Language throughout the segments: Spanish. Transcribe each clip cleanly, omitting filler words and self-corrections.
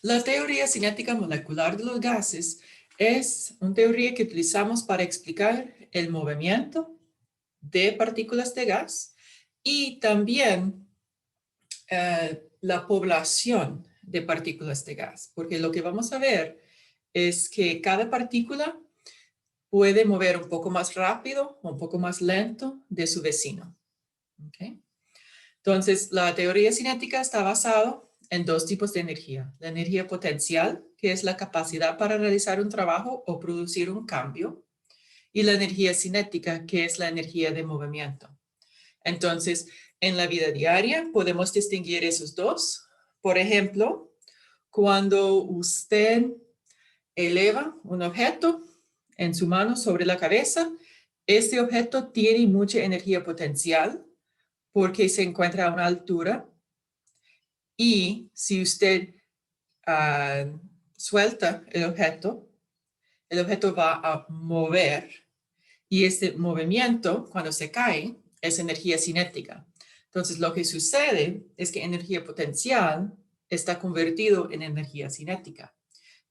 La teoría cinética molecular de los gases es una teoría que utilizamos para explicar el movimiento de partículas de gas y también la población de partículas de gas, porque lo que vamos a ver es que cada partícula puede mover un poco más rápido o un poco más lento de su vecino. ¿Okay? Entonces, la teoría cinética está basada en dos tipos de energía. La energía potencial, que es la capacidad para realizar un trabajo o producir un cambio, y la energía cinética, que es la energía de movimiento. Entonces, en la vida diaria podemos distinguir esos dos. Por ejemplo, cuando usted eleva un objeto en su mano sobre la cabeza, este objeto tiene mucha energía potencial porque se encuentra a una altura y si usted suelta el objeto va a mover y este movimiento cuando se cae es energía cinética. Entonces lo que sucede es que energía potencial está convertido en energía cinética.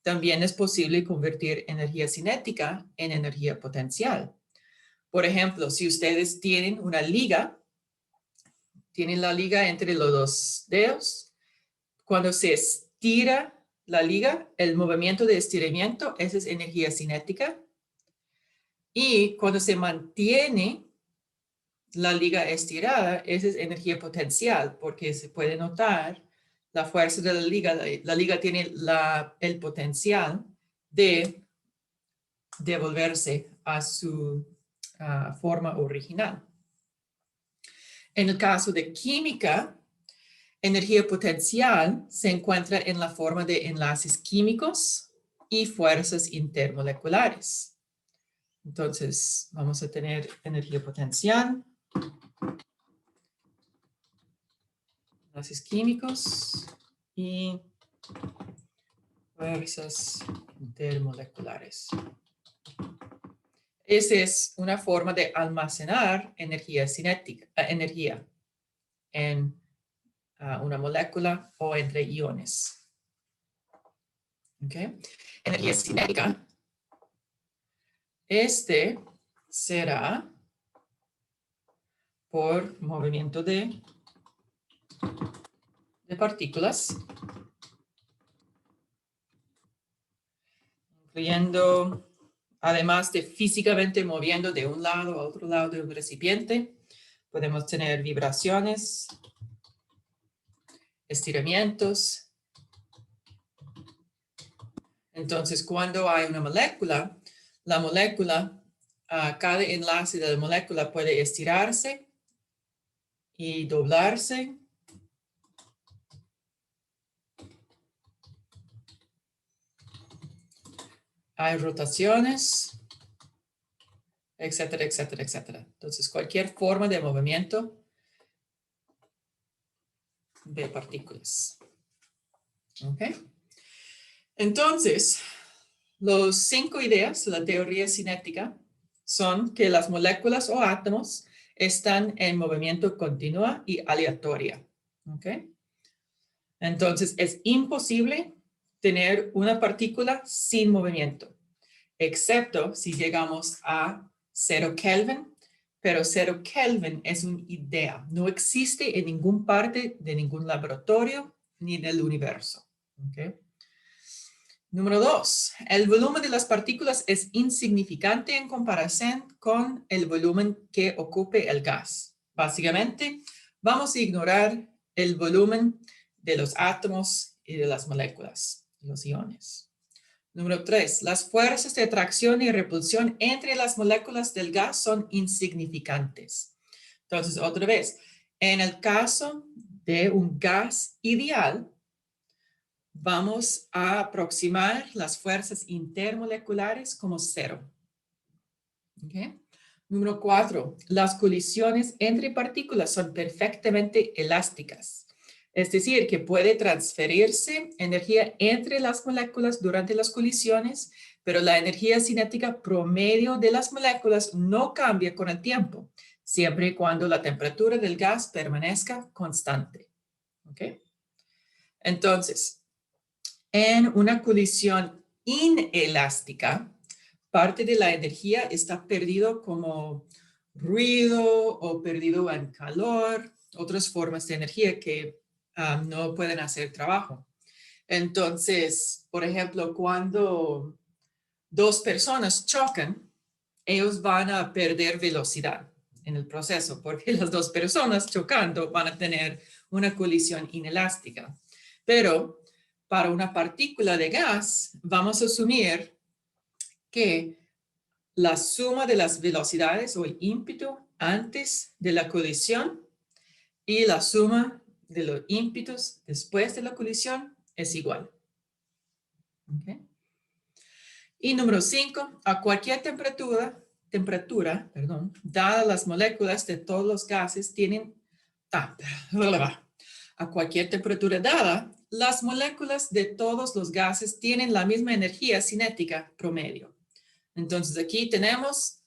También es posible convertir energía cinética en energía potencial. Por ejemplo, si ustedes tienen una liga, tienen la liga entre los dos dedos, cuando se estira la liga, el movimiento de estiramiento, esa es energía cinética. Y cuando se mantiene la liga estirada, esa es energía potencial, porque se puede notar la fuerza de la liga. La liga tiene el potencial de devolverse a su forma original. En el caso de química, energía potencial se encuentra en la forma de enlaces químicos y fuerzas intermoleculares. Entonces, vamos a tener energía potencial, enlaces químicos y fuerzas intermoleculares. Esa es una forma de almacenar energía cinética, energía en una molécula o entre iones. ¿Okay? Energía cinética. Este será por movimiento de partículas, incluyendo, además de físicamente moviendo de un lado a otro lado del recipiente, podemos tener vibraciones, estiramientos. Entonces, cuando hay una molécula, la molécula, cada enlace de la molécula puede estirarse y doblarse. Hay rotaciones, etcétera, etcétera, etcétera. Entonces, cualquier forma de movimiento de partículas. ¿Ok? Entonces, los 5 ideas de la teoría cinética son que las moléculas o átomos están en movimiento continua y aleatoria. ¿Ok? Entonces, es imposible tener una partícula sin movimiento, excepto si llegamos a 0 Kelvin, pero 0 Kelvin es una idea. No existe en ninguna parte de ningún laboratorio ni del universo. ¿Okay? Número 2, el volumen de las partículas es insignificante en comparación con el volumen que ocupe el gas. Básicamente, vamos a ignorar el volumen de los átomos y de las moléculas, los iones. Número 3, las fuerzas de atracción y repulsión entre las moléculas del gas son insignificantes. Entonces, otra vez, en el caso de un gas ideal, vamos a aproximar las fuerzas intermoleculares como 0. ¿Okay? Número 4, las colisiones entre partículas son perfectamente elásticas. Es decir, que puede transferirse energía entre las moléculas durante las colisiones, pero la energía cinética promedio de las moléculas no cambia con el tiempo, siempre y cuando la temperatura del gas permanezca constante. ¿Okay? Entonces, En una colisión inelástica, parte de la energía está perdido como ruido o perdido en calor, otras formas de energía que no pueden hacer trabajo. Entonces, por ejemplo, cuando dos personas chocan, ellos van a perder velocidad en el proceso, porque las dos personas chocando van a tener una colisión inelástica. Pero para una partícula de gas, vamos a asumir que la suma de las velocidades o el ímpetu antes de la colisión y la suma de los ímpetus después de la colisión es igual. ¿Okay? Y número 5, a cualquier temperatura, dadas las moléculas de todos los gases tienen, a cualquier temperatura dada, las moléculas de todos los gases tienen la misma energía cinética promedio. Entonces aquí tenemos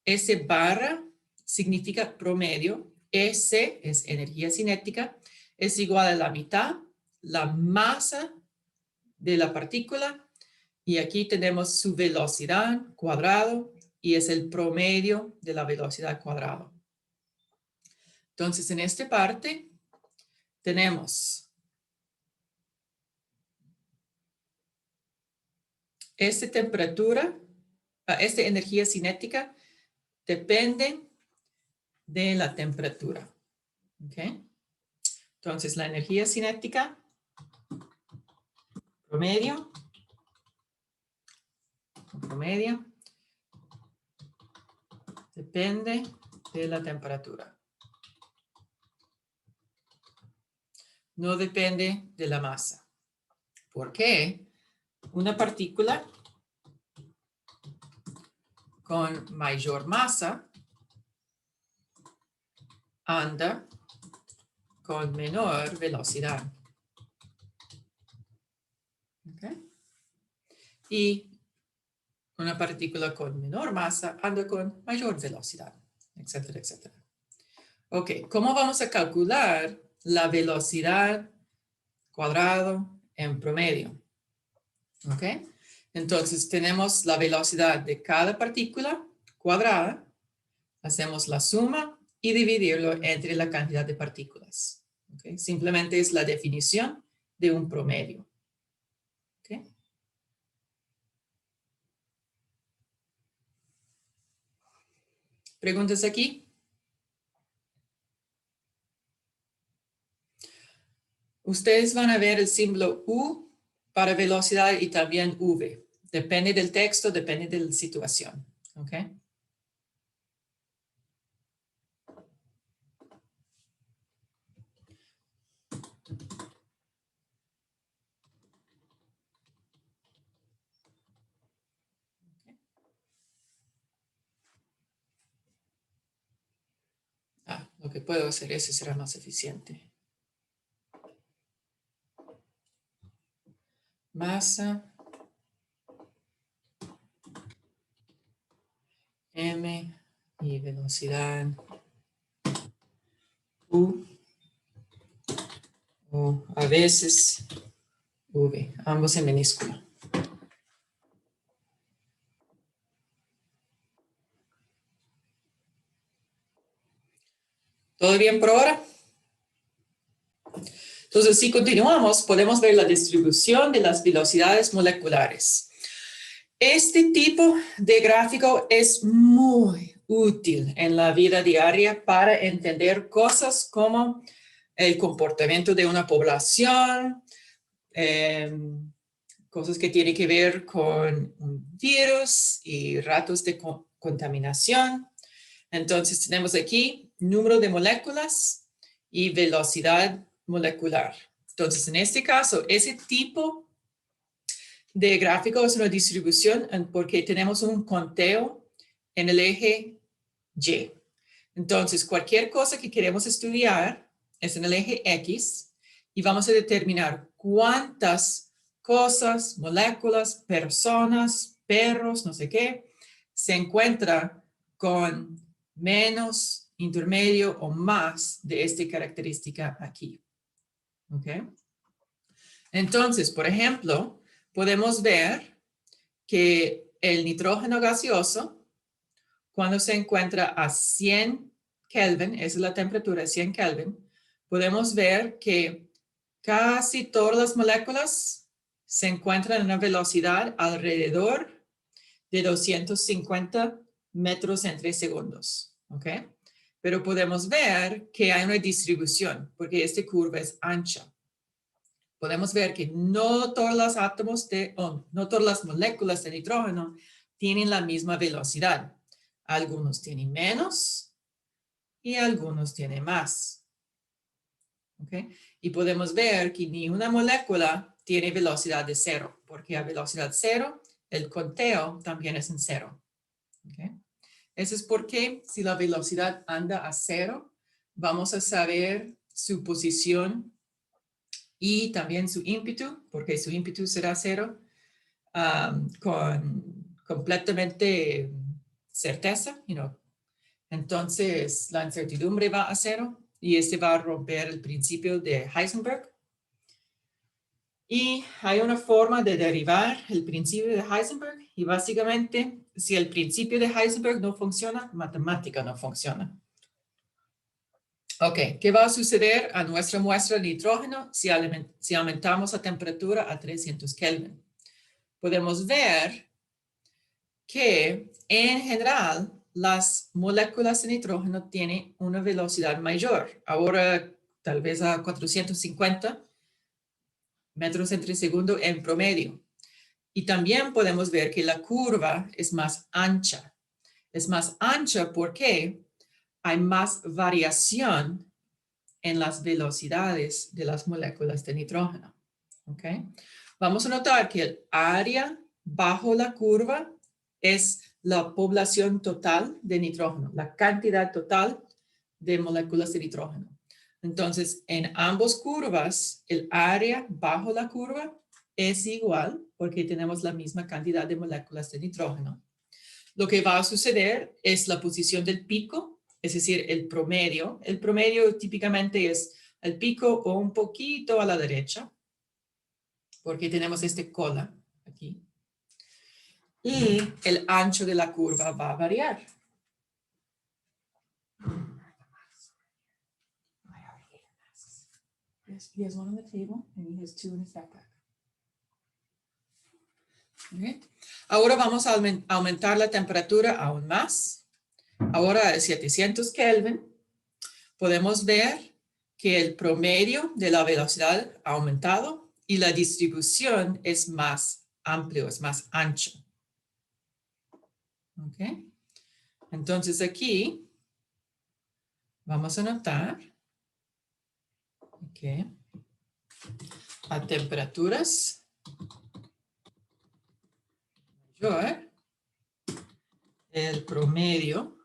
S barra significa promedio, S es energía cinética, es igual a la mitad, la masa de la partícula, y aquí tenemos su velocidad cuadrado, y es el promedio de la velocidad cuadrado. Entonces, en esta parte tenemos esta temperatura, esta energía cinética depende de la temperatura. ¿Okay? Entonces, la energía cinética promedio depende de la temperatura. No depende de la masa. ¿Por qué? Una partícula con mayor masa anda con menor velocidad. ¿Okay? Y una partícula con menor masa anda con mayor velocidad, etcétera, etcétera. Ok, ¿cómo vamos a calcular la velocidad cuadrado en promedio? Ok, entonces tenemos la velocidad de cada partícula cuadrada, hacemos la suma y dividirlo entre la cantidad de partículas. Okay, simplemente es la definición de un promedio. Okay. ¿Preguntas aquí? Ustedes van a ver el símbolo U para velocidad y también V. Depende del texto, depende de la situación. ¿Ok? Lo que puedo hacer, ese será más eficiente. Masa M y velocidad U, o a veces V, ambos en minúscula. ¿Todo bien por ahora? Entonces, si continuamos, podemos ver la distribución de las velocidades moleculares. Este tipo de gráfico es muy útil en la vida diaria para entender cosas como el comportamiento de una población, cosas que tienen que ver con un virus y ratos de contaminación. Entonces tenemos aquí número de moléculas y velocidad molecular. Entonces, en este caso, ese tipo de gráfico es una distribución porque tenemos un conteo en el eje Y. Entonces, cualquier cosa que queremos estudiar es en el eje X y vamos a determinar cuántas cosas, moléculas, personas, perros, no sé qué, se encuentra con menos, intermedio o más de esta característica aquí. ¿Ok? Entonces, por ejemplo, podemos ver que el nitrógeno gaseoso, cuando se encuentra a 100 Kelvin, esa es la temperatura, 100 Kelvin, podemos ver que casi todas las moléculas se encuentran en una velocidad alrededor de 250 metros entre segundos, ¿ok? Pero podemos ver que hay una distribución, porque esta curva es ancha. Podemos ver que no todos los átomos no todas las moléculas de nitrógeno tienen la misma velocidad. Algunos tienen menos y algunos tienen más. ¿Okay? Y podemos ver que ni una molécula tiene velocidad de cero, porque a velocidad cero, el conteo también es en cero. ¿Okay? Eso es porque si la velocidad anda a cero, vamos a saber su posición y también su ímpetu, porque su ímpetu será cero, con completamente certeza, Entonces, la incertidumbre va a cero y este va a romper el principio de Heisenberg. Y hay una forma de derivar el principio de Heisenberg y básicamente, si el principio de Heisenberg no funciona, matemática no funciona. Ok, ¿qué va a suceder a nuestra muestra de nitrógeno si aumentamos la temperatura a 300 Kelvin? Podemos ver que en general las moléculas de nitrógeno tienen una velocidad mayor. Ahora tal vez a 450 metros entre segundo en promedio. Y también podemos ver que la curva es más ancha. Es más ancha porque hay más variación en las velocidades de las moléculas de nitrógeno. ¿Okay? Vamos a notar que el área bajo la curva es la población total de nitrógeno, la cantidad total de moléculas de nitrógeno. Entonces, en ambas curvas, el área bajo la curva es igual porque tenemos la misma cantidad de moléculas de nitrógeno. Lo que va a suceder es la posición del pico, es decir, el promedio. El promedio típicamente es el pico o un poquito a la derecha, porque tenemos este cola aquí. Y el ancho de la curva va a variar. He has one on the table and he has two in his backpack. Okay. Ahora vamos a aumentar la temperatura aún más. Ahora a 700 Kelvin podemos ver que el promedio de la velocidad ha aumentado y la distribución es más amplio, es más ancho. Okay. Entonces aquí vamos a notar que a temperaturas mayor, el promedio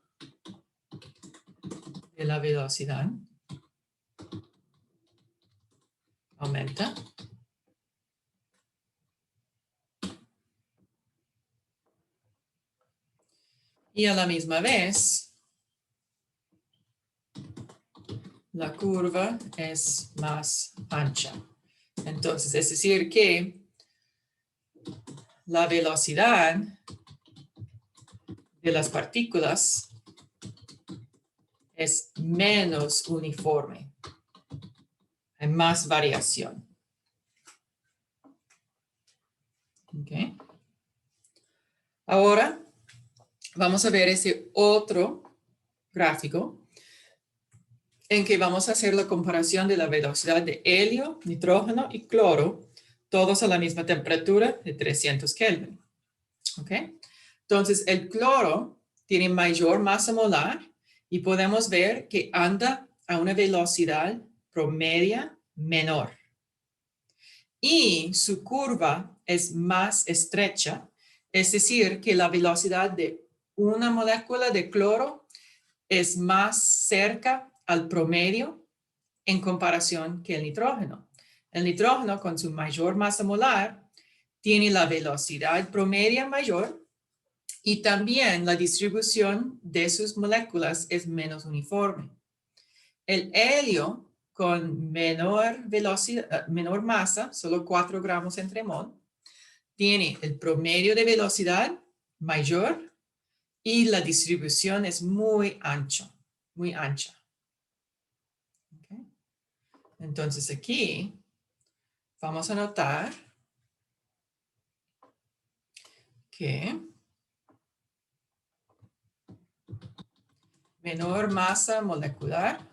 de la velocidad aumenta. Y a la misma vez, la curva es más ancha. Entonces, es decir que la velocidad de las partículas es menos uniforme. Hay más variación. Okay. Ahora vamos a ver ese otro gráfico en que vamos a hacer la comparación de la velocidad de helio, nitrógeno y cloro, todos a la misma temperatura de 300 Kelvin. ¿Okay? Entonces, el cloro tiene mayor masa molar y podemos ver que anda a una velocidad promedia menor. Y su curva es más estrecha, es decir, que la velocidad de una molécula de cloro es más cerca al promedio en comparación que el nitrógeno. El nitrógeno, con su mayor masa molar, tiene la velocidad promedia mayor y también la distribución de sus moléculas es menos uniforme. El helio, con menor velocidad, menor masa, solo 4 gramos entre mol, tiene el promedio de velocidad mayor y la distribución es muy ancha. ¿Okay? Entonces aquí vamos a notar que menor masa molecular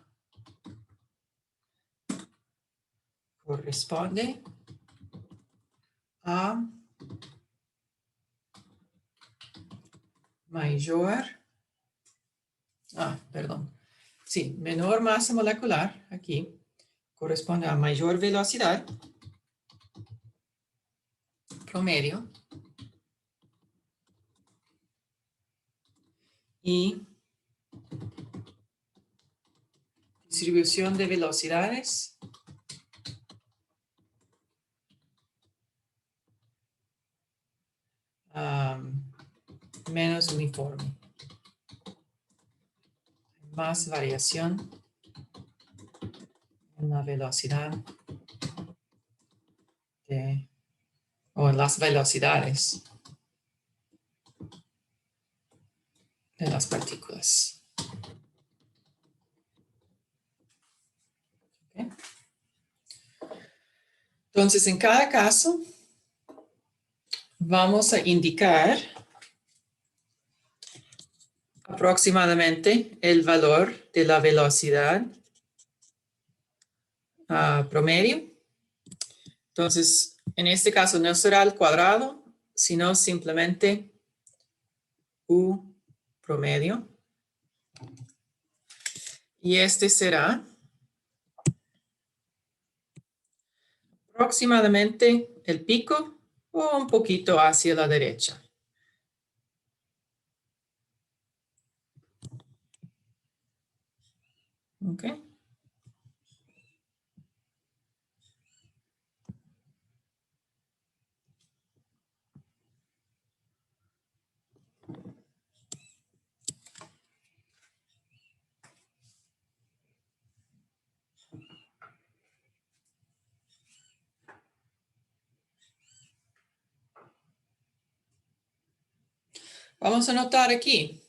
corresponde a menor masa molecular aquí corresponde a mayor velocidad promedio y distribución de velocidades menos uniforme. Más variación en la velocidad o en las velocidades de las partículas. ¿Okay? Entonces, en cada caso, vamos a indicar aproximadamente el valor de la velocidad promedio. Entonces, en este caso no será al cuadrado, sino simplemente U promedio. Y este será aproximadamente el pico o un poquito hacia la derecha. ¿Ok? Vamos a anotar aquí,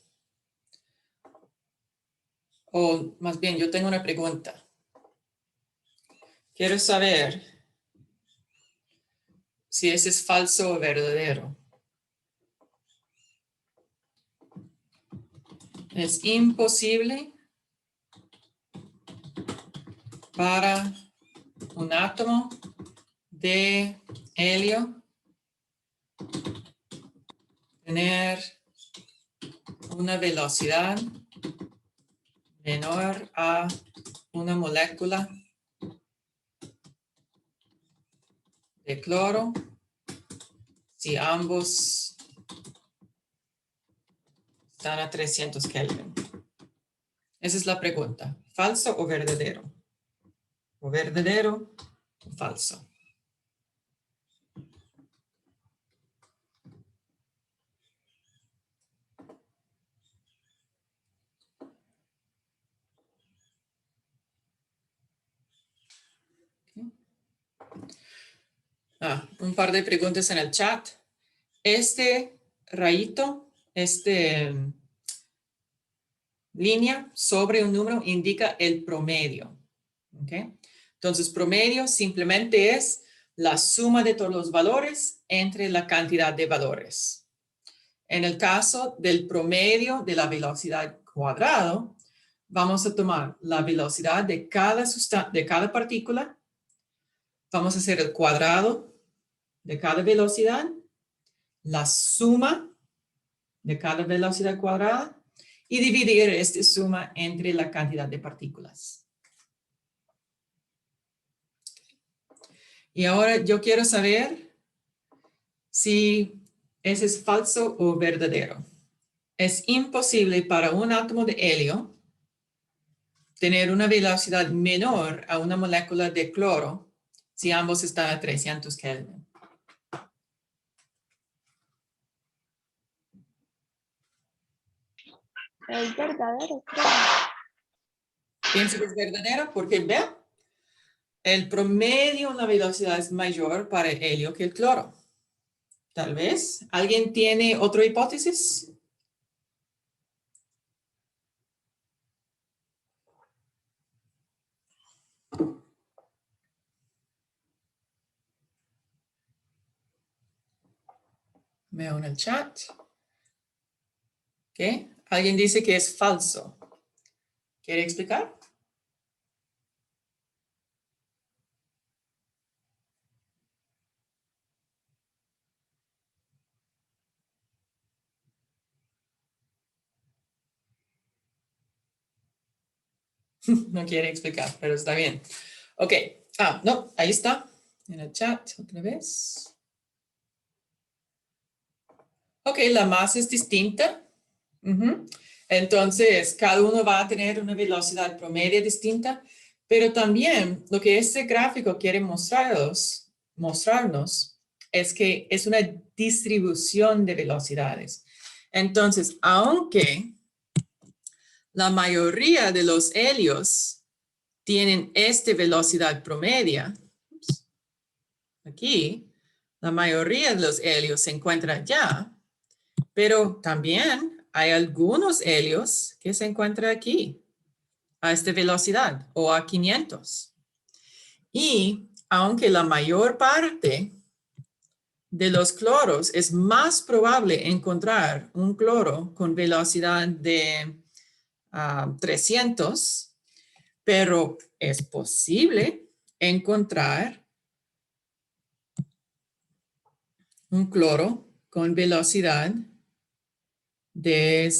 o más bien yo tengo una pregunta. Quiero saber si ese es falso o verdadero. Es imposible para un átomo de helio tener una velocidad menor a una molécula de cloro si ambos están a 300 Kelvin. Esa es la pregunta. ¿Falso o verdadero? ¿O verdadero o falso? Un par de preguntas en el chat. Este rayito, línea sobre un número indica el promedio. ¿Okay? Entonces, promedio simplemente es la suma de todos los valores entre la cantidad de valores. En el caso del promedio de la velocidad cuadrado, vamos a tomar la velocidad de cada partícula, vamos a hacer el cuadrado de cada velocidad, la suma de cada velocidad cuadrada y dividir esta suma entre la cantidad de partículas. Y ahora yo quiero saber si ese es falso o verdadero. Es imposible para un átomo de helio tener una velocidad menor a una molécula de cloro si ambos están a 300 Kelvin. Es verdadero, creo. ¿Piensa que es verdadero? Porque vea, el promedio en la velocidad es mayor para el helio que el cloro. Tal vez. ¿Alguien tiene otra hipótesis? Veo en el chat. ¿Qué? Alguien dice que es falso. ¿Quiere explicar? No quiere explicar, pero está bien. Ok. No, ahí está. En el chat otra vez. Ok, la masa es distinta. Entonces, cada uno va a tener una velocidad promedio distinta, pero también lo que este gráfico quiere mostrarnos es que es una distribución de velocidades. Entonces, aunque la mayoría de los helios tienen esta velocidad promedia, aquí, la mayoría de los helios se encuentran allá, pero también hay algunos helios que se encuentran aquí, a esta velocidad o a 500. Y aunque la mayor parte de los cloros es más probable encontrar un cloro con velocidad de 300, pero es posible encontrar un cloro con velocidad de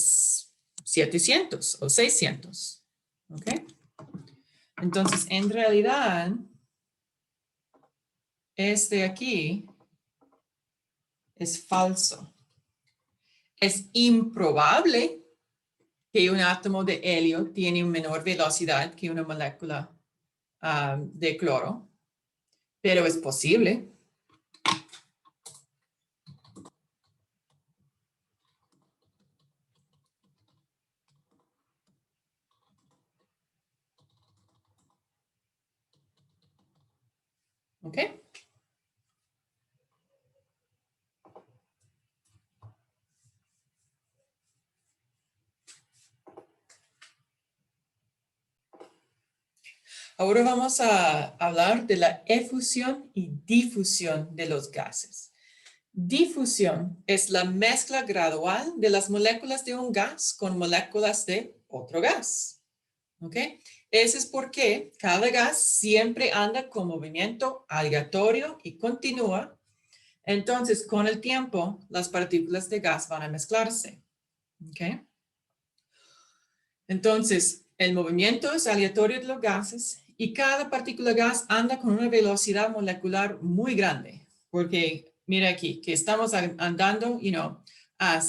700 o 600. ¿Ok? Entonces, en realidad, este aquí es falso. Es improbable que un átomo de helio tiene una menor velocidad que una molécula de cloro, pero es posible. ¿Ok? Ahora vamos a hablar de la efusión y difusión de los gases. Difusión es la mezcla gradual de las moléculas de un gas con moléculas de otro gas. ¿Ok? Eso es porque cada gas siempre anda con movimiento aleatorio y continúa. Entonces, con el tiempo, las partículas de gas van a mezclarse. ¿Ok? Entonces, el movimiento es aleatorio de los gases y cada partícula de gas anda con una velocidad molecular muy grande. Porque, mira aquí, que estamos andando, a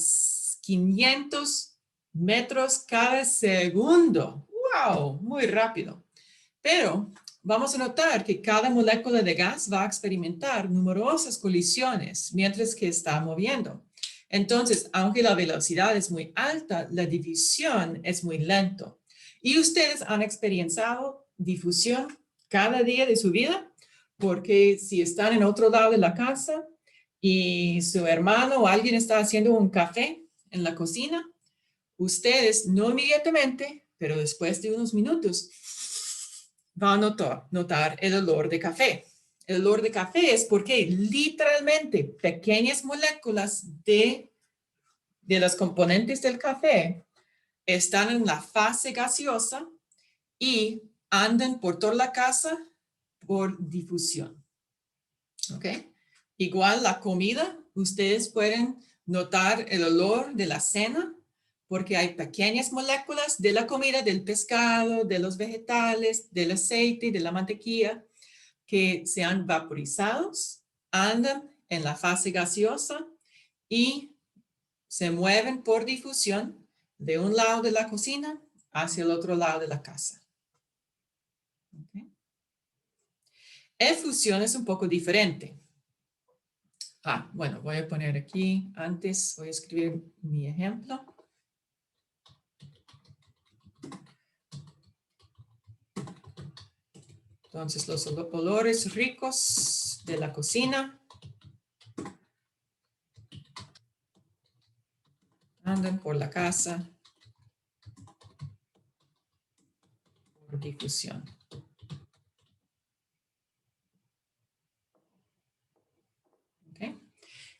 500 metros cada segundo. ¡Wow! Muy rápido. Pero vamos a notar que cada molécula de gas va a experimentar numerosas colisiones mientras que está moviendo. Entonces, aunque la velocidad es muy alta, la difusión es muy lento. ¿Y ustedes han experienciado difusión cada día de su vida? Porque si están en otro lado de la casa y su hermano o alguien está haciendo un café en la cocina, ustedes no inmediatamente, pero después de unos minutos, van a notar el olor de café. El olor de café es porque literalmente pequeñas moléculas de los componentes del café están en la fase gaseosa y andan por toda la casa por difusión. ¿Ok? Igual la comida, ustedes pueden notar el olor de la cena porque hay pequeñas moléculas de la comida, del pescado, de los vegetales, del aceite, de la mantequilla, que se han vaporizado, andan en la fase gaseosa y se mueven por difusión de un lado de la cocina hacia el otro lado de la casa. ¿Okay? Efusión es un poco diferente. Bueno, voy a poner aquí, antes voy a escribir mi ejemplo. Entonces, los olores ricos de la cocina andan por la casa por difusión. ¿Okay?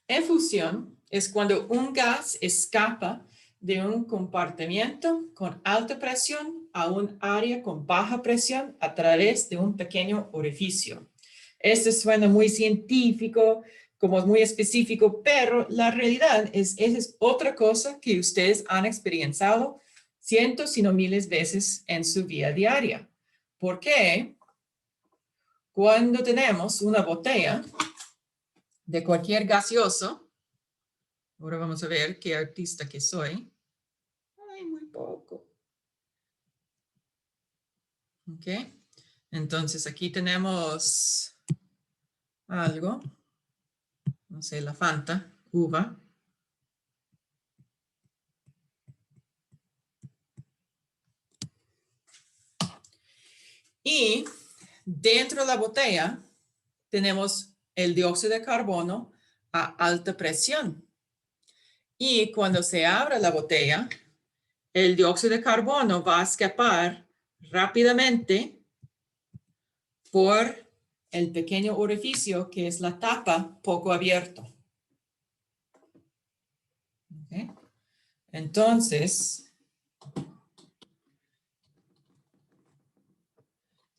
Efusión es cuando un gas escapa de un compartimiento con alta presión a un área con baja presión a través de un pequeño orificio. Esto suena muy científico, como es muy específico, pero la realidad es, esa es otra cosa que ustedes han experienciado cientos, si no miles veces en su vida diaria. ¿Por qué? Cuando tenemos una botella de cualquier gaseoso, ahora vamos a ver qué artista que soy. Ay, muy poco. Ok. Entonces aquí tenemos algo. No sé, la Fanta, uva. Y dentro de la botella tenemos el dióxido de carbono a alta presión. Y cuando se abre la botella, el dióxido de carbono va a escapar rápidamente por el pequeño orificio que es la tapa poco abierto. ¿Okay? Entonces,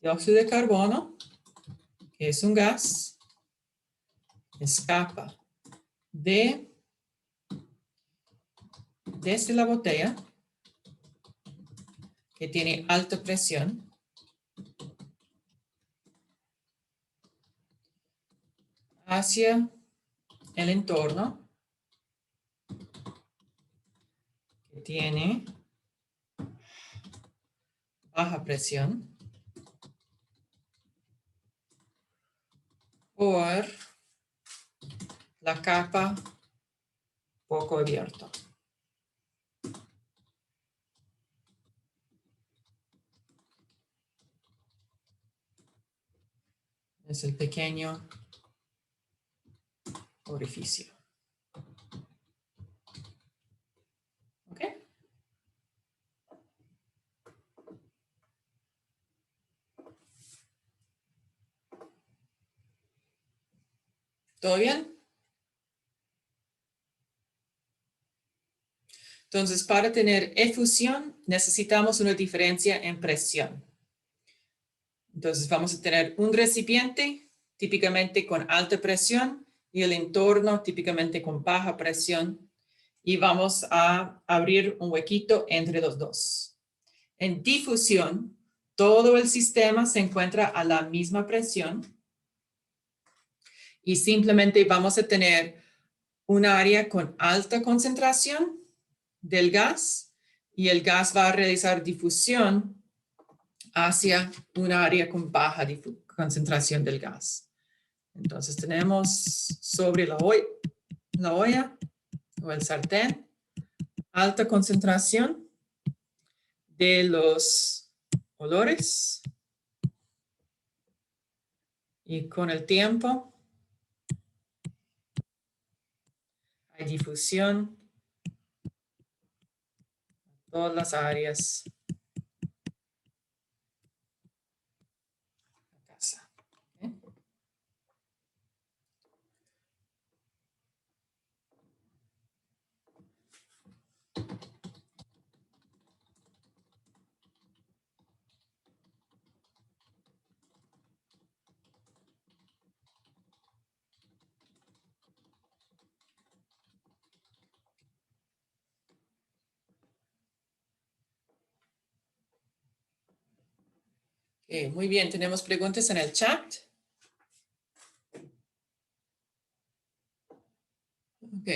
dióxido de carbono, que es un gas, escapa desde la botella, que tiene alta presión, hacia el entorno, que tiene baja presión, por la capa poco abierta. Es el pequeño orificio. ¿Ok? ¿Todo bien? Entonces, para tener efusión, necesitamos una diferencia en presión. Entonces, vamos a tener un recipiente, típicamente con alta presión, y el entorno, típicamente con baja presión, y vamos a abrir un huequito entre los dos. En difusión, todo el sistema se encuentra a la misma presión, y simplemente vamos a tener un área con alta concentración del gas, y el gas va a realizar difusión hacia un área con baja concentración del gas. Entonces tenemos sobre la olla o el sartén alta concentración de los olores, y con el tiempo hay difusión en todas las áreas de la casa. ¿Okay? Muy bien, tenemos preguntas en el chat. Ok.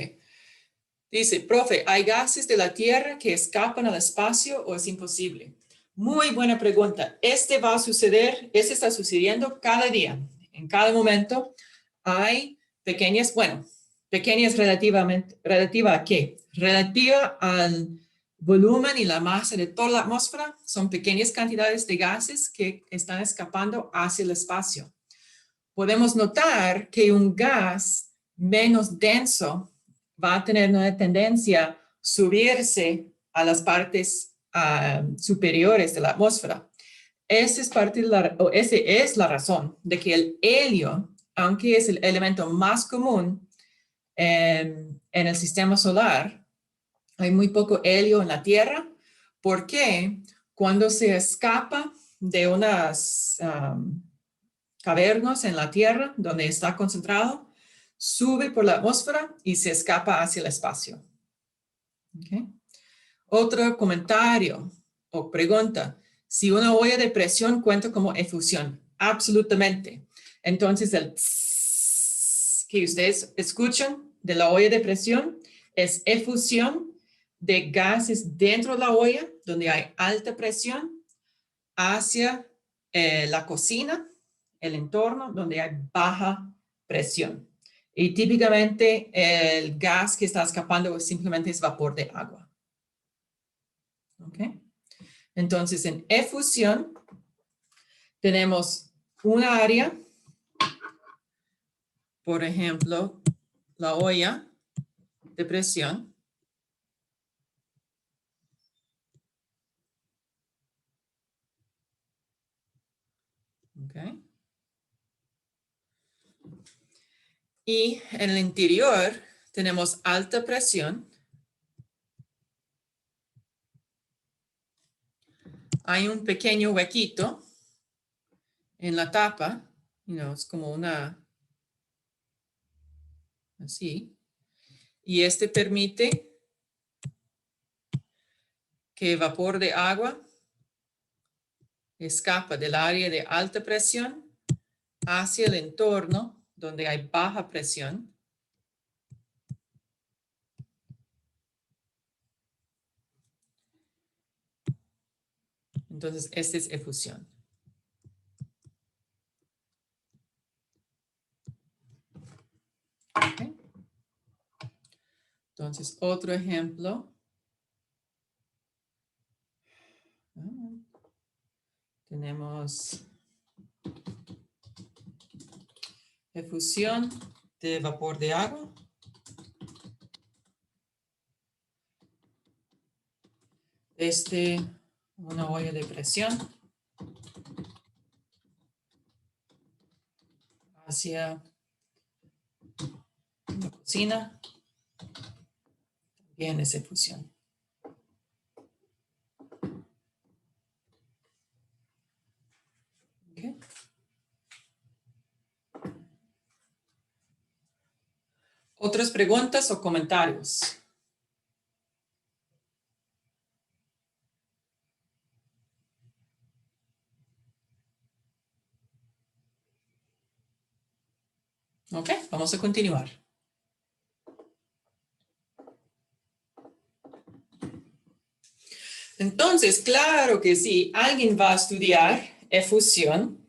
Dice, profe, ¿hay gases de la Tierra que escapan al espacio o es imposible? Muy buena pregunta. Va a suceder, está sucediendo cada día. En cada momento hay pequeñas relativamente, ¿relativa a qué? Relativa al volumen y la masa de toda la atmósfera son pequeñas cantidades de gases que están escapando hacia el espacio. Podemos notar que un gas menos denso va a tener una tendencia a subirse a las partes superiores de la atmósfera. Esa es la razón de que el helio, aunque es el elemento más común en el sistema solar, hay muy poco helio en la Tierra, porque cuando se escapa de unas cavernas en la Tierra donde está concentrado, sube por la atmósfera y se escapa hacia el espacio. Okay. Otro comentario o pregunta: si una olla de presión cuenta como efusión. Absolutamente. Entonces el tss que ustedes escuchan de la olla de presión es efusión de gases dentro de la olla, donde hay alta presión, hacia la cocina, el entorno, donde hay baja presión. Y típicamente el gas que está escapando simplemente es vapor de agua. ¿Okay? Entonces, en efusión tenemos una área, por ejemplo, la olla de presión. Okay. Y en el interior tenemos alta presión. Hay un pequeño huequito en la tapa, es como una, así. Y este permite que vapor de agua escapa del área de alta presión hacia el entorno donde hay baja presión. Entonces, esta es efusión. Okay. Entonces, otro ejemplo. Tenemos efusión de vapor de agua. Una olla de presión hacia la cocina. También es efusión. Okay. ¿Otras preguntas o comentarios? Ok, vamos a continuar. Entonces, claro que sí, alguien va a estudiar efusión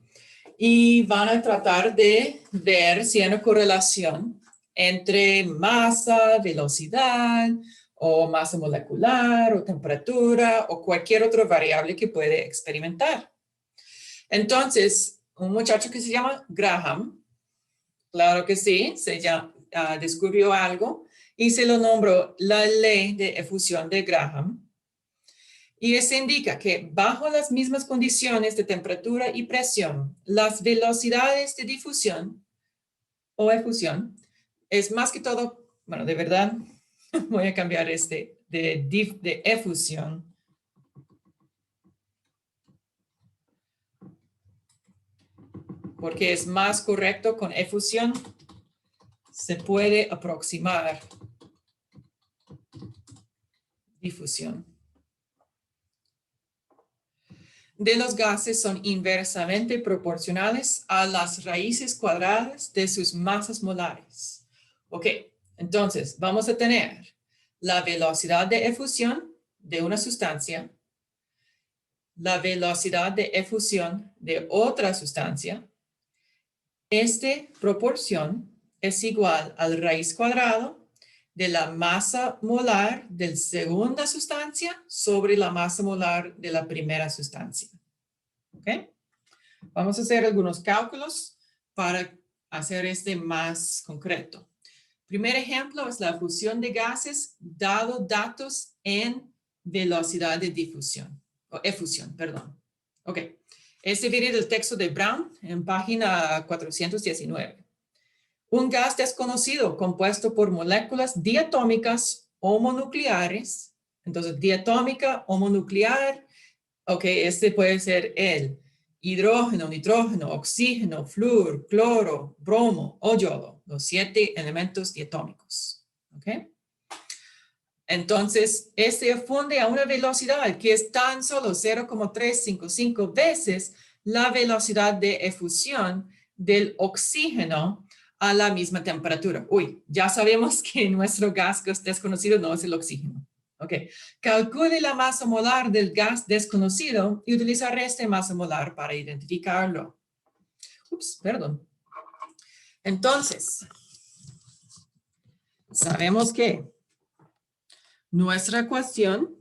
y van a tratar de ver si hay una correlación entre masa, velocidad, o masa molecular, o temperatura, o cualquier otra variable que puede experimentar. Entonces, un muchacho que se llama Graham, claro que sí, descubrió algo y se lo nombró la ley de efusión de Graham. Y eso indica que bajo las mismas condiciones de temperatura y presión, las velocidades de difusión o efusión es más que todo, bueno, de verdad, voy a cambiar de efusión. Porque es más correcto con efusión. Se puede aproximar difusión. De los gases son inversamente proporcionales a las raíces cuadradas de sus masas molares. Ok, entonces vamos a tener la velocidad de efusión de una sustancia, la velocidad de efusión de otra sustancia. Esta proporción es igual al raíz cuadrado de la masa molar de la segunda sustancia sobre la masa molar de la primera sustancia. ¿Ok? Vamos a hacer algunos cálculos para hacer este más concreto. Primer ejemplo es la fusión de gases dado datos en velocidad de difusión, o efusión, perdón. Ok, este viene del texto de Brown en página 419. Un gas desconocido compuesto por moléculas diatómicas homonucleares. Entonces, diatómica, homonuclear, ok, este puede ser el hidrógeno, nitrógeno, oxígeno, flúor, cloro, bromo o yodo, los 7 elementos diatómicos. ¿Ok? Entonces, este funde a una velocidad que es tan solo 0,355 veces la velocidad de efusión del oxígeno a la misma temperatura. Uy, ya sabemos que nuestro gas desconocido no es el oxígeno. Ok, calcule la masa molar del gas desconocido y utilizaré esta masa molar para identificarlo. Ups, perdón. Entonces, sabemos que nuestra ecuación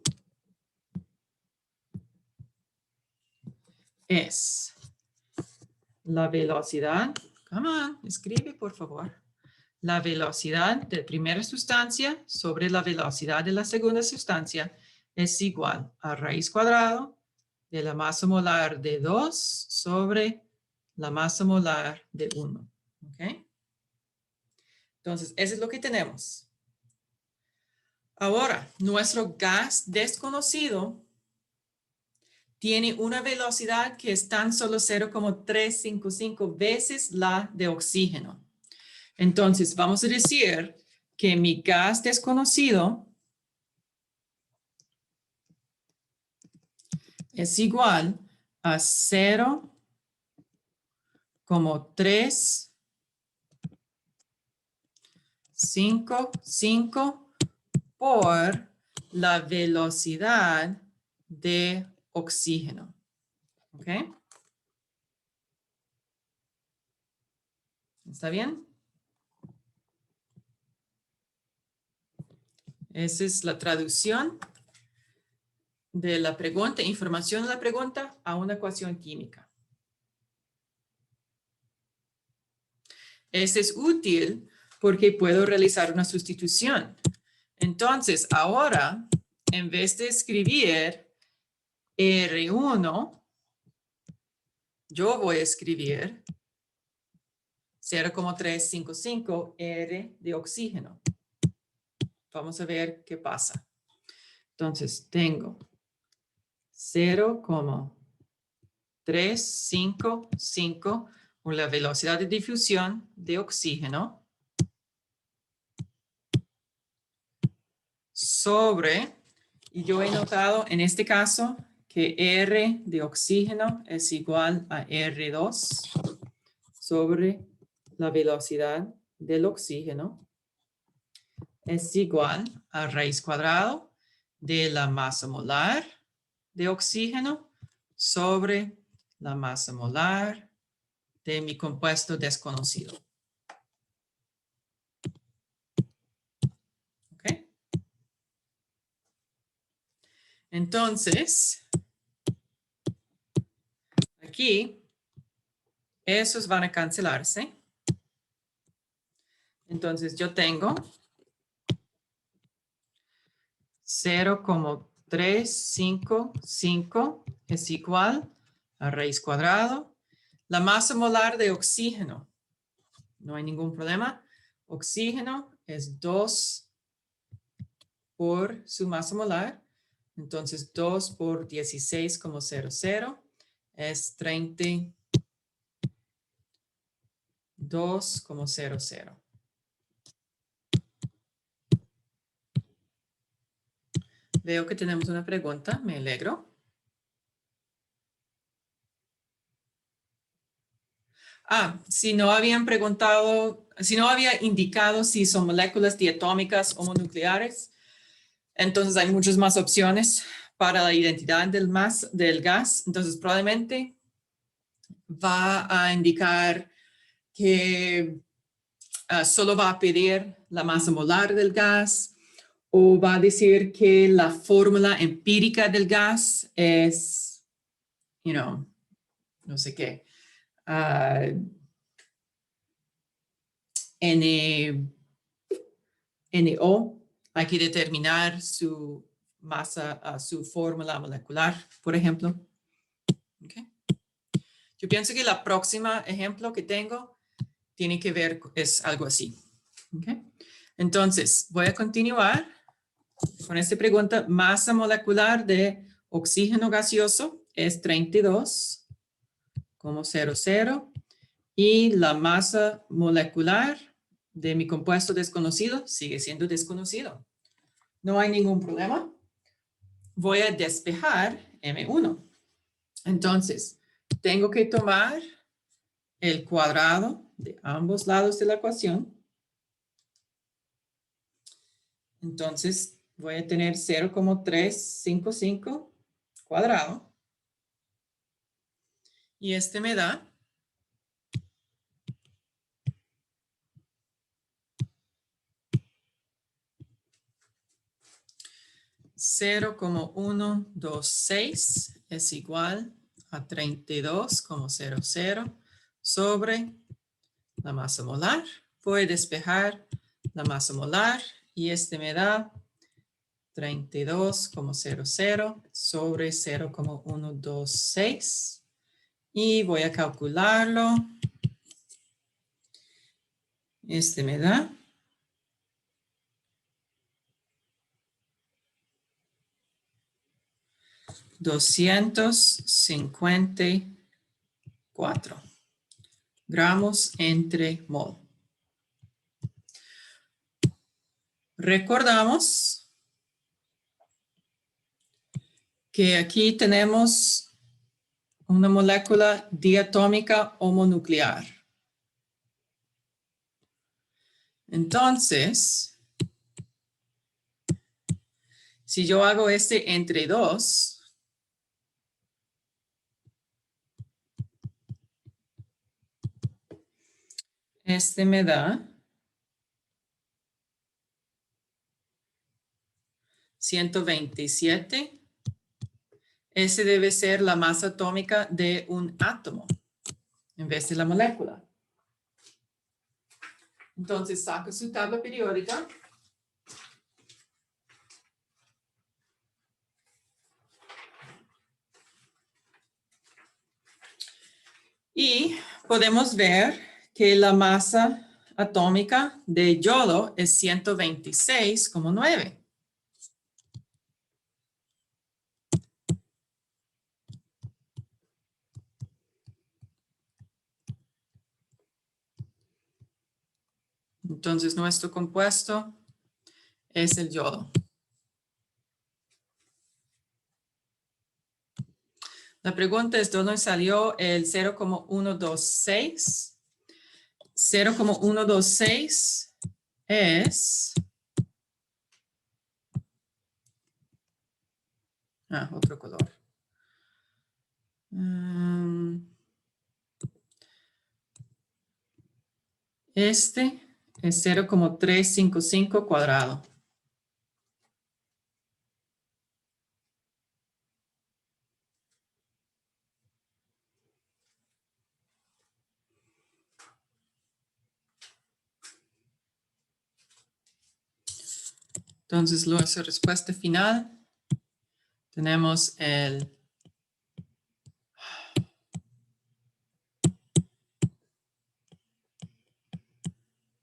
es la velocidad, come on, escribe por favor, la velocidad de la primera sustancia sobre la velocidad de la segunda sustancia es igual a raíz cuadrada de la masa molar de 2 sobre la masa molar de 1. ¿Ok? Entonces, eso es lo que tenemos. Ahora, nuestro gas desconocido tiene una velocidad que es tan solo 0,355 veces la de oxígeno. Entonces, vamos a decir que mi gas desconocido es igual a 0,355 por la velocidad de oxígeno. ¿Ok? ¿Está bien? Esa es la traducción de la pregunta, información de la pregunta a una ecuación química. Este es útil porque puedo realizar una sustitución. Entonces, ahora, en vez de escribir R1, yo voy a escribir 0,355 R de oxígeno. Vamos a ver qué pasa. Entonces, tengo 0,355 con la velocidad de difusión de oxígeno sobre, y yo he notado en este caso que R de oxígeno es igual a R2 sobre la velocidad del oxígeno es igual a raíz cuadrada de la masa molar de oxígeno sobre la masa molar de mi compuesto desconocido. ¿Ok? Entonces, aquí, esos van a cancelarse. Entonces, yo tengo 0,355 es igual a raíz cuadrada. La masa molar de oxígeno, no hay ningún problema. Oxígeno es 2 por su masa molar. Entonces, 2 por 16,00 es 32,00. Veo que tenemos una pregunta, me alegro. Si no habían preguntado, si no había indicado si son moléculas diatómicas o mononucleares, entonces hay muchas más opciones para la identidad del gas. Entonces probablemente va a indicar que solo va a pedir la masa molar del gas o va a decir que la fórmula empírica del gas es, no sé qué, NO. Hay que determinar su masa, su fórmula molecular, por ejemplo. Okay. Yo pienso que la próxima ejemplo que tengo tiene que ver, es algo así. Okay. Entonces, voy a continuar con esta pregunta. Masa molecular de oxígeno gaseoso es 32,00 y la masa molecular de mi compuesto desconocido sigue siendo desconocido. No hay ningún problema. Voy a despejar M1. Entonces, tengo que tomar el cuadrado de ambos lados de la ecuación. Entonces, voy a tener 0,355 cuadrado. Y este me da 0,126 es igual a 32,00 sobre la masa molar. Voy a despejar la masa molar y este me da 32,00 sobre 0,126 y voy a calcularlo. Este me da 254 gramos entre mol. Recordamos que aquí tenemos una molécula diatómica homonuclear. Entonces, si yo hago este entre 2, este me da 127. Ese debe ser la masa atómica de un átomo en vez de la molécula. Entonces, saca su tabla periódica. Y podemos ver que la masa atómica de yodo es 126,9. Entonces, nuestro compuesto es el yodo. La pregunta es, ¿dónde salió el 0,126? 0,126 es... otro color. Este es 0,355 cuadrado. Entonces, nuestra respuesta final, tenemos el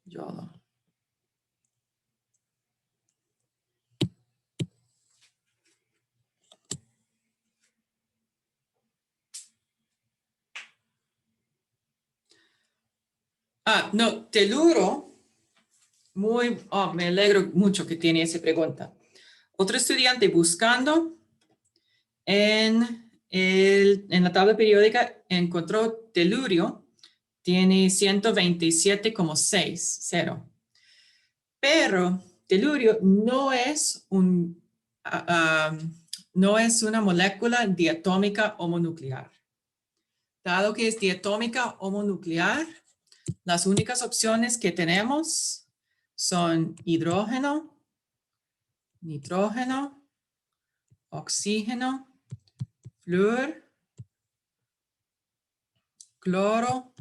yodo. No, teluro. Me alegro mucho que tiene esa pregunta. Otro estudiante buscando en la tabla periódica encontró telurio, tiene 127,60. Pero telurio no es no es una molécula diatómica homonuclear. Dado que es diatómica homonuclear, Las únicas opciones que tenemos son hidrógeno, nitrógeno, oxígeno, flúor, cloro,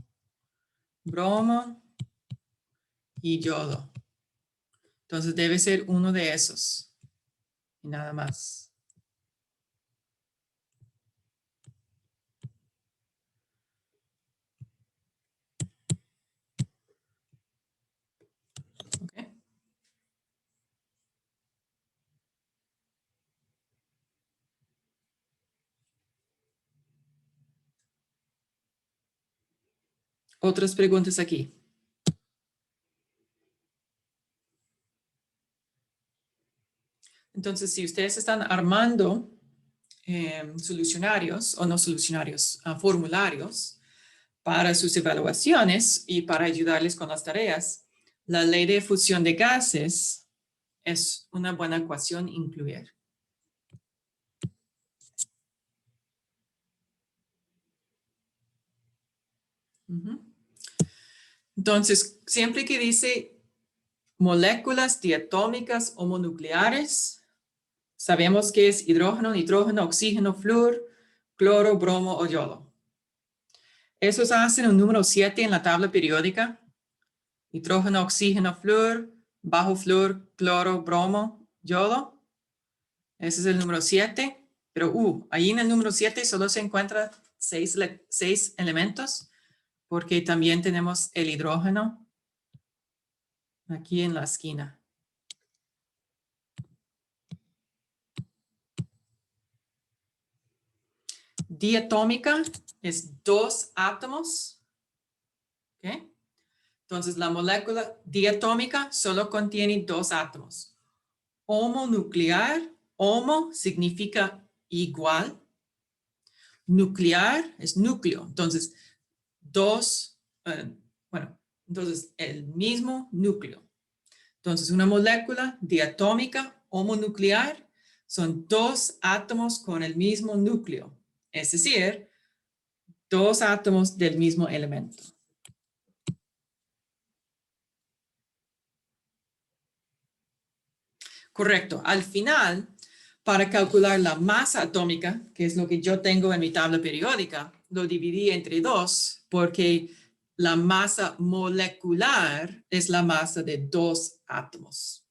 bromo y yodo. Entonces debe ser uno de esos y nada más. Okay. Otras preguntas aquí. Entonces, si ustedes están armando solucionarios o no solucionarios, formularios para sus evaluaciones y para ayudarles con las tareas, la ley de fusión de gases es una buena ecuación incluir. Entonces, siempre que dice moléculas diatómicas o mononucleares, sabemos que es hidrógeno, nitrógeno, oxígeno, flúor, cloro, bromo o yodo. Esos hacen un número 7 en la tabla periódica. Nitrógeno, oxígeno, flúor, bajo flúor, cloro, bromo, yodo. Ese es el número 7. Pero ahí en el número 7 solo se encuentran 6 elementos, porque también tenemos el hidrógeno aquí en la esquina. Diatómica es 2 átomos. ¿Okay? Entonces, la molécula diatómica solo contiene 2 átomos. Homonuclear, homo significa igual. Nuclear es núcleo. Entonces, entonces el mismo núcleo. Entonces, una molécula diatómica homonuclear son 2 átomos con el mismo núcleo. Es decir, 2 átomos del mismo elemento. Correcto. Al final, para calcular la masa atómica, que es lo que yo tengo en mi tabla periódica, lo dividí entre 2 porque la masa molecular es la masa de 2 átomos.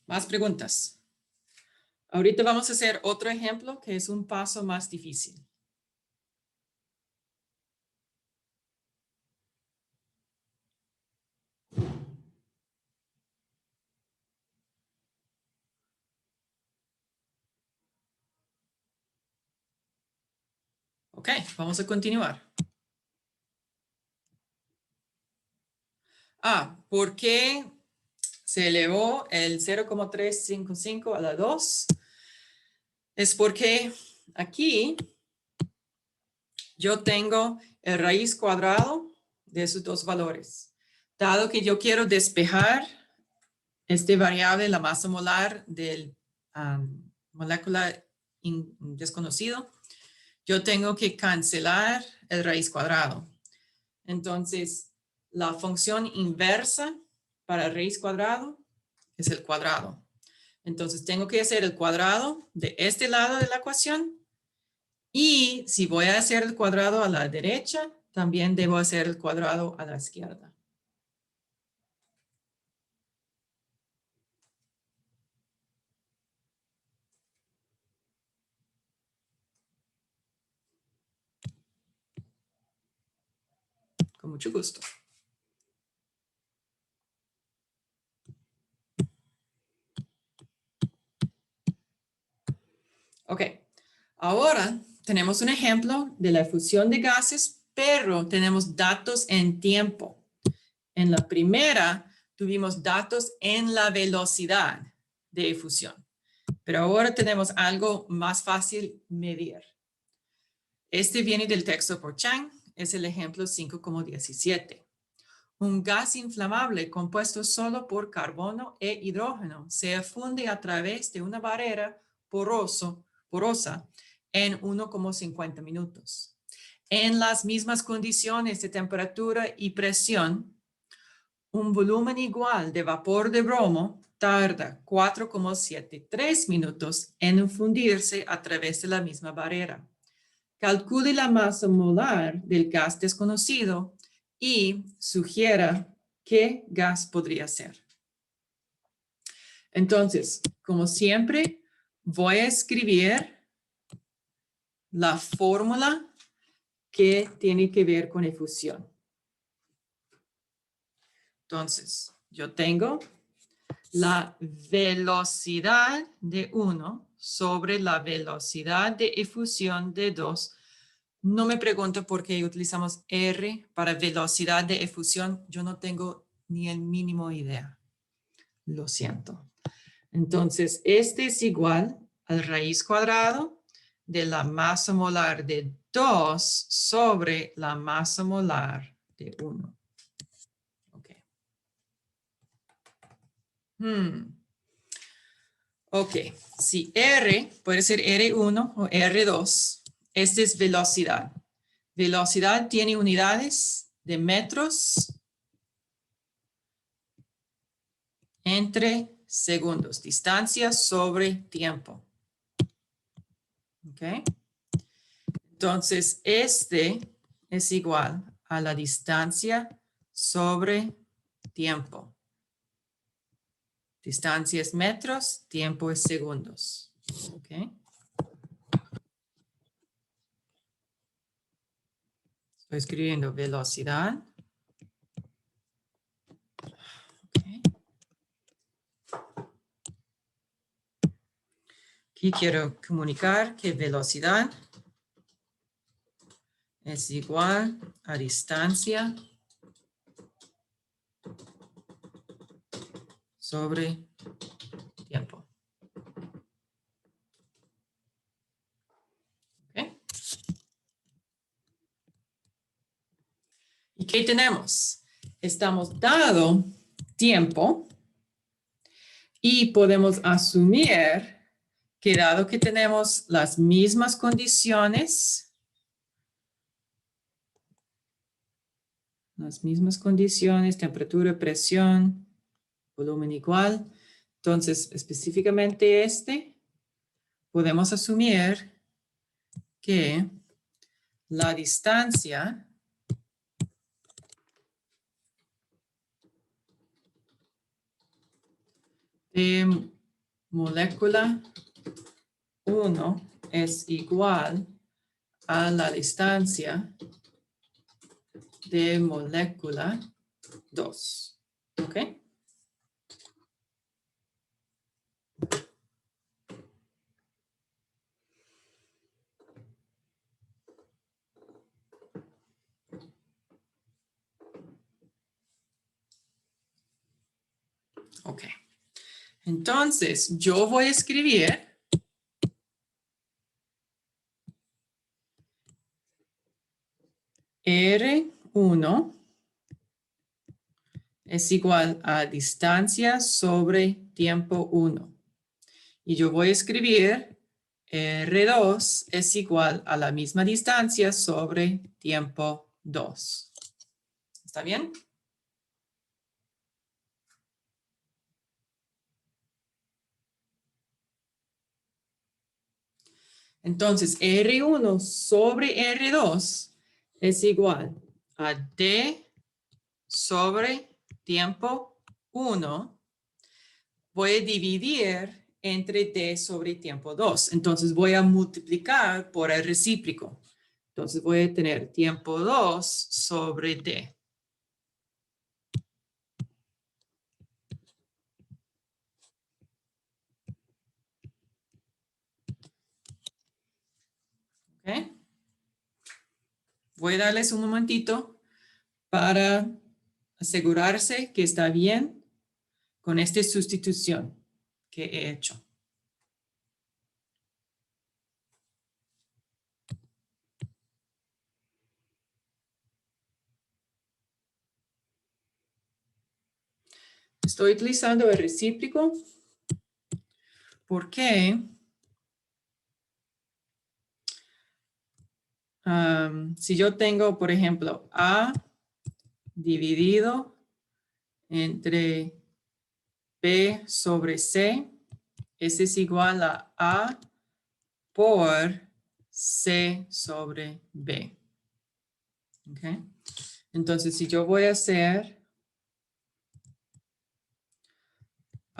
Más preguntas. Ahorita vamos a hacer otro ejemplo que es un paso más difícil. Ok, vamos a continuar. ¿Por qué se elevó el 0,355 a la 2? Es porque aquí yo tengo el raíz cuadrado de esos 2 valores. Dado que yo quiero despejar este variable, la masa molar del molécula desconocido, yo tengo que cancelar el raíz cuadrado. Entonces, la función inversa para raíz cuadrado es el cuadrado. Entonces, tengo que hacer el cuadrado de este lado de la ecuación. Y si voy a hacer el cuadrado a la derecha, también debo hacer el cuadrado a la izquierda. Con mucho gusto. Ok, ahora tenemos un ejemplo de la fusión de gases, pero tenemos datos en tiempo. En la primera tuvimos datos en la velocidad de fusión, pero ahora tenemos algo más fácil medir. Este viene del texto por Chang, es el ejemplo 5,17. Un gas inflamable compuesto solo por carbono e hidrógeno se funde a través de una barrera porosa en 1,50 minutos. En las mismas condiciones de temperatura y presión, un volumen igual de vapor de bromo tarda 4,73 minutos en fundirse a través de la misma barrera. Calcule la masa molar del gas desconocido y sugiera qué gas podría ser. Entonces, como siempre, voy a escribir la fórmula que tiene que ver con efusión. Entonces, yo tengo la velocidad de 1 sobre la velocidad de efusión de 2. No me pregunto por qué utilizamos R para velocidad de efusión. Yo no tengo ni el mínimo idea. Lo siento. Entonces, este es igual al raíz cuadrado de la masa molar de 2 sobre la masa molar de 1. Ok, si R puede ser R1 o R2, esta es velocidad. Velocidad tiene unidades de metros entre segundos, distancia sobre tiempo. Ok, entonces este es igual a la distancia sobre tiempo. Distancia es metros, tiempo es segundos. Okay. Estoy escribiendo velocidad. Okay. Aquí quiero comunicar que velocidad es igual a distancia sobre tiempo. ¿Okay? ¿Y qué tenemos? Estamos dado tiempo y podemos asumir que dado que tenemos las mismas condiciones, temperatura, presión, volumen igual, entonces específicamente podemos asumir que la distancia de molécula 1 es igual a la distancia de molécula 2. ¿Ok? Ok. Entonces, yo voy a escribir R1 es igual a distancia sobre tiempo 1. Y yo voy a escribir R2 es igual a la misma distancia sobre tiempo 2. ¿Está bien? Entonces, R1 sobre R2 es igual a D sobre tiempo 1. Voy a dividir entre D sobre tiempo 2. Entonces, voy a multiplicar por el recíproco. Entonces, voy a tener tiempo 2 sobre D. ¿Ok? Voy a darles un momentito para asegurarse que está bien con esta sustitución que he hecho. Estoy utilizando el recíproco porque si yo tengo, por ejemplo, A dividido entre B sobre C, ese es igual a A por C sobre B. ¿Okay? Entonces, si yo voy a hacer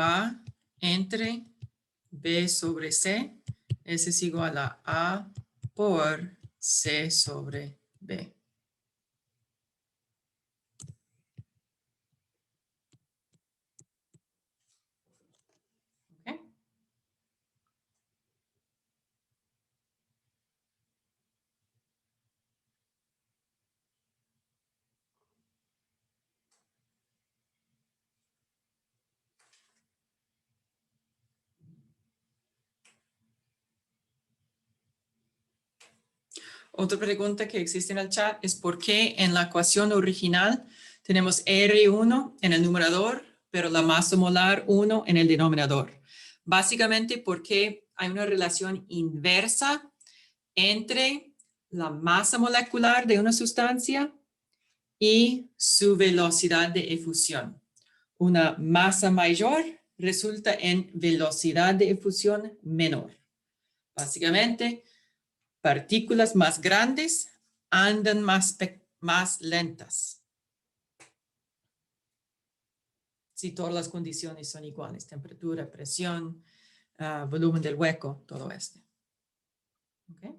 A entre B sobre C, ese es igual a A por C sobre B. ¿Okay? Otra pregunta que existe en el chat es por qué en la ecuación original tenemos R1 en el numerador, pero la masa molar 1 en el denominador. Básicamente porque hay una relación inversa entre la masa molecular de una sustancia y su velocidad de efusión. Una masa mayor resulta en velocidad de efusión menor. Básicamente, partículas más grandes andan más lentas. Si todas las condiciones son iguales, temperatura, presión, volumen del hueco, todo esto. ¿Okay?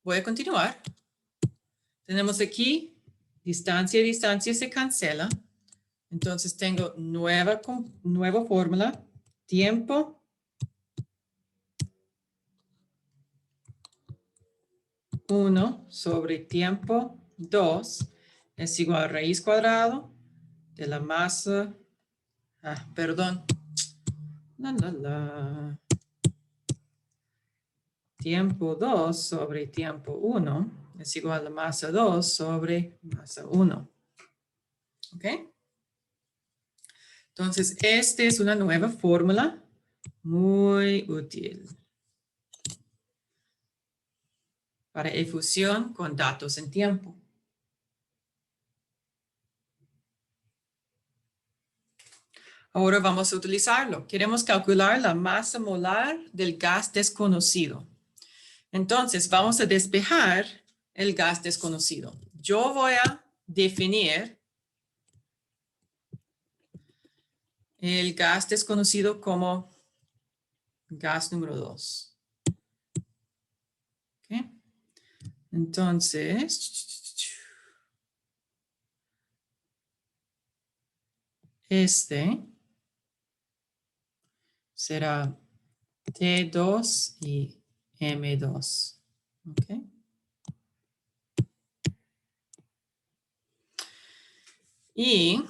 Voy a continuar. Tenemos aquí, distancia y distancia se cancela. Entonces tengo nueva fórmula, tiempo 1 sobre tiempo 2 es igual a raíz cuadrada de la masa, perdón, tiempo 2 sobre tiempo 1 es igual a masa 2 sobre masa 1. ¿Ok? Entonces, esta es una nueva fórmula muy útil para efusión con datos en tiempo. Ahora vamos a utilizarlo. Queremos calcular la masa molar del gas desconocido. Entonces, vamos a despejar el gas desconocido. Yo voy a definir el gas desconocido como gas número 2. ¿Okay? Entonces, este será T2 y M2. ¿Okay? Y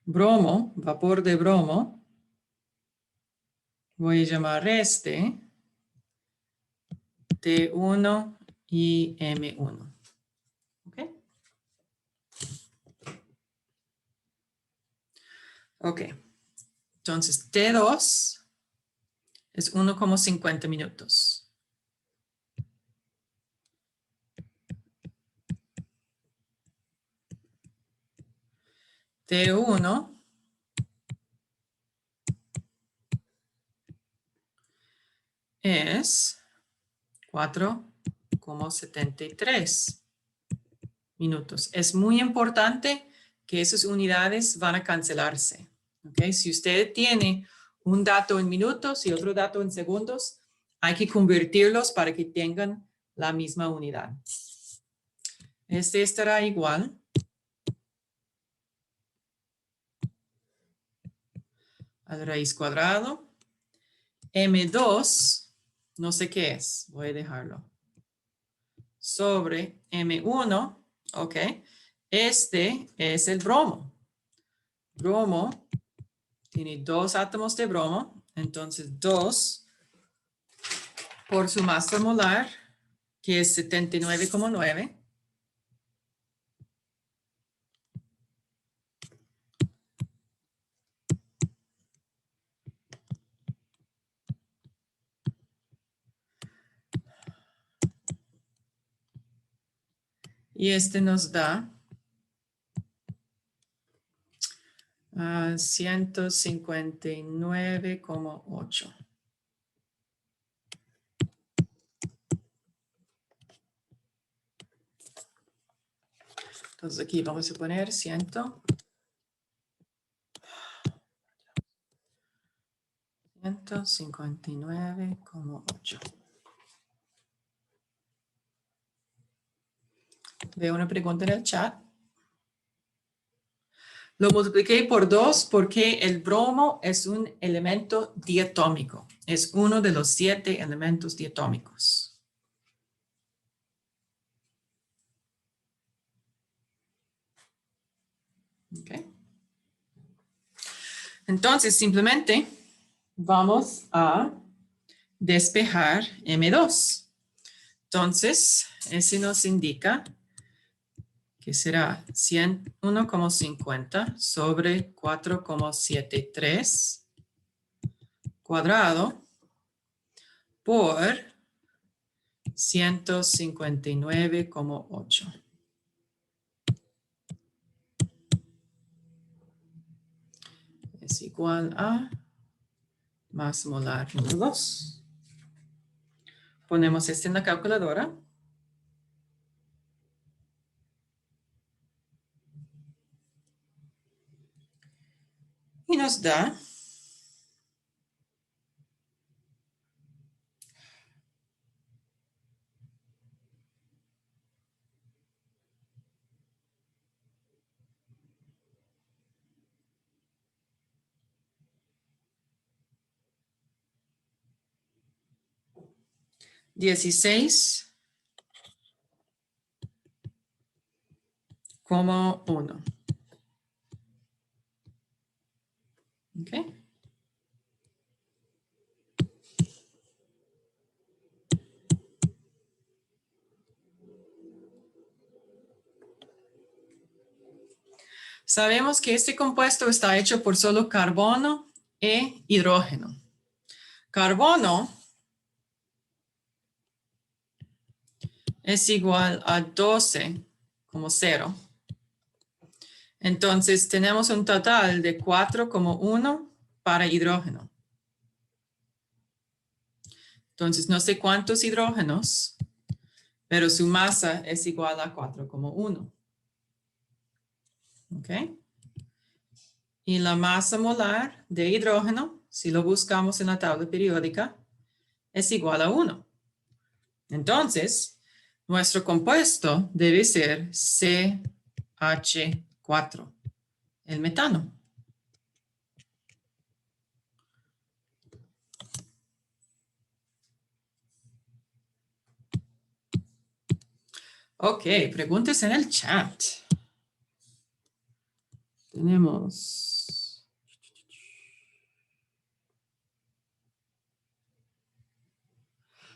bromo, vapor de bromo, voy a llamar este T1 y M1. ¿Ok? Ok. Entonces, T2 es 1,50 minutos. T1 es 4,73 minutos. Es muy importante que esas unidades van a cancelarse. ¿Okay? Si usted tiene un dato en minutos y otro dato en segundos, hay que convertirlos para que tengan la misma unidad. Este estará igual a la raíz cuadrado. M2, no sé qué es, voy a dejarlo. Sobre M1, ok. Este es el bromo. Bromo tiene 2 átomos de bromo, entonces 2 por su masa molar, que es 79,9. Y este nos da 159,8. Entonces aquí vamos a poner 159,8. Veo una pregunta en el chat. Lo multipliqué por 2 porque el bromo es un elemento diatómico. Es uno de los 7 elementos diatómicos. Okay. Entonces, simplemente vamos a despejar M2. Entonces, ese nos indica que será 101,50 sobre 4,73 cuadrado por 159,8. Es igual a más molar número 2. Ponemos este en la calculadora. Y nos da 16,1. ¿Ok? Sabemos que este compuesto está hecho por solo carbono e hidrógeno. Carbono es igual a 12 como 0. Entonces tenemos un total de 4,1 para hidrógeno. Entonces no sé cuántos hidrógenos, pero su masa es igual a 4,1. ¿Ok? Y la masa molar de hidrógeno, si lo buscamos en la tabla periódica, es igual a 1. Entonces, nuestro compuesto debe ser CH4, el metano. Ok, preguntas en el chat. Tenemos...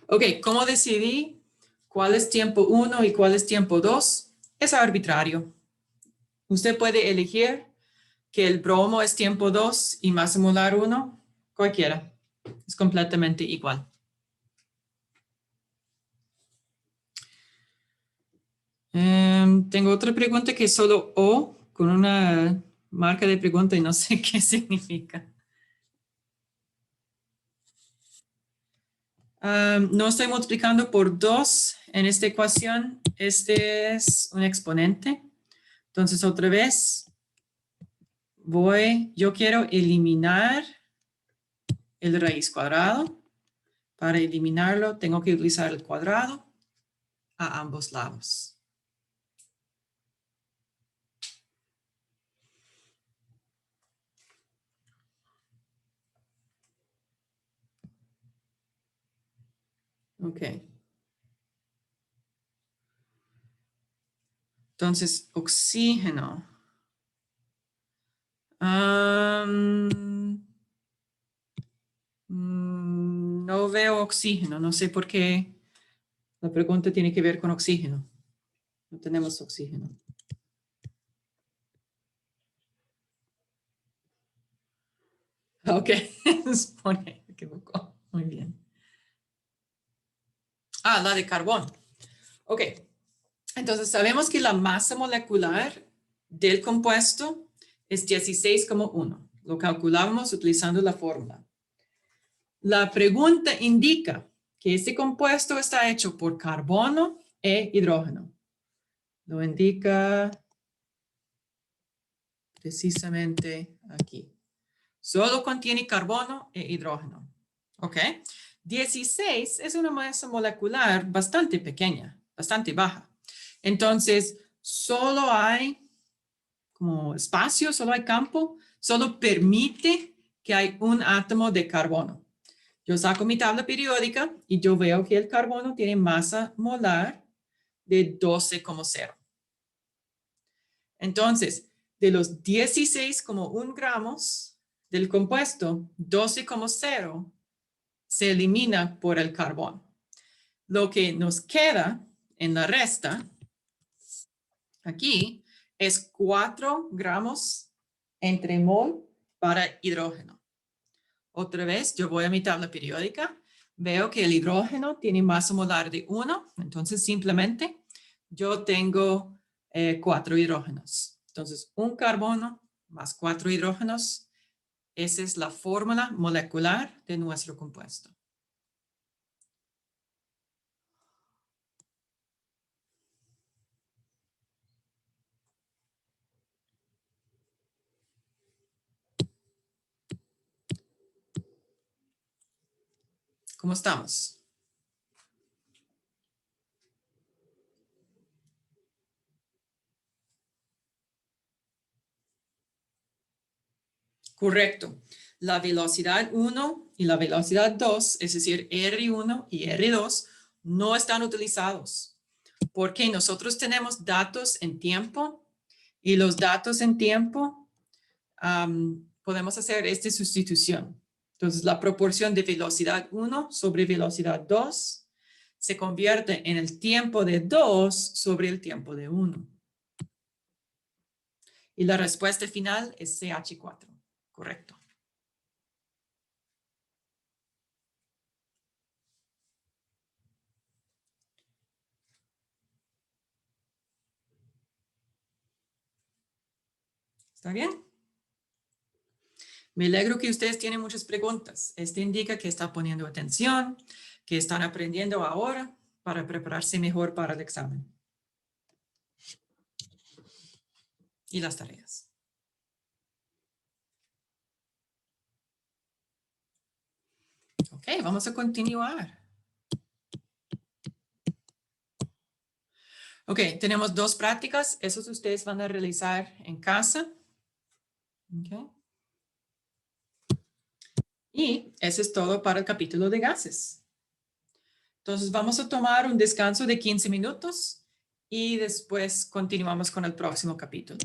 Ok, ¿cómo decidí cuál es tiempo 1 y cuál es tiempo 2? Es arbitrario. Usted puede elegir que el bromo es tiempo 2 y masa molar 1, cualquiera. Es completamente igual. Tengo otra pregunta que es solo O con una marca de pregunta y no sé qué significa. No estoy multiplicando por 2 en esta ecuación. Este es un exponente. Entonces, otra vez, yo quiero eliminar el raíz cuadrado. Para eliminarlo, tengo que utilizar el cuadrado a ambos lados. Ok. Entonces, oxígeno. No veo oxígeno. No sé por qué la pregunta tiene que ver con oxígeno. No tenemos oxígeno. Ok. Me equivocó. Muy bien. La de carbón. Ok. Entonces, sabemos que la masa molecular del compuesto es 16,1. Lo calculamos utilizando la fórmula. La pregunta indica que este compuesto está hecho por carbono e hidrógeno. Lo indica precisamente aquí. Solo contiene carbono e hidrógeno. ¿Ok? 16 es una masa molecular bastante pequeña, bastante baja. Entonces, solo hay como espacio, solo hay campo, solo permite que hay un átomo de carbono. Yo saco mi tabla periódica y yo veo que el carbono tiene masa molar de 12,0. Entonces, de los 16,1 gramos del compuesto, 12,0 se elimina por el carbón. Lo que nos queda en la resta, aquí, es 4 gramos entre mol para hidrógeno. Otra vez, yo voy a mi tabla periódica, veo que el hidrógeno tiene masa molar de 1, entonces simplemente yo tengo 4 hidrógenos. Entonces, un carbono más 4 hidrógenos, esa es la fórmula molecular de nuestro compuesto. ¿Cómo estamos? Correcto. La velocidad 1 y la velocidad 2, es decir, R1 y R2, no están utilizados porque nosotros tenemos datos en tiempo y los datos en tiempo podemos hacer esta sustitución. Entonces, la proporción de velocidad 1 sobre velocidad 2 se convierte en el tiempo de 2 sobre el tiempo de 1. Y la respuesta final es CH4. Correcto. ¿Está bien? Me alegro que ustedes tienen muchas preguntas. Esto indica que están poniendo atención, que están aprendiendo ahora para prepararse mejor para el examen. Y las tareas. Ok, vamos a continuar. Ok, tenemos 2 prácticas. Esos ustedes van a realizar en casa. Okay. Y eso es todo para el capítulo de gases. Entonces vamos a tomar un descanso de 15 minutos y después continuamos con el próximo capítulo.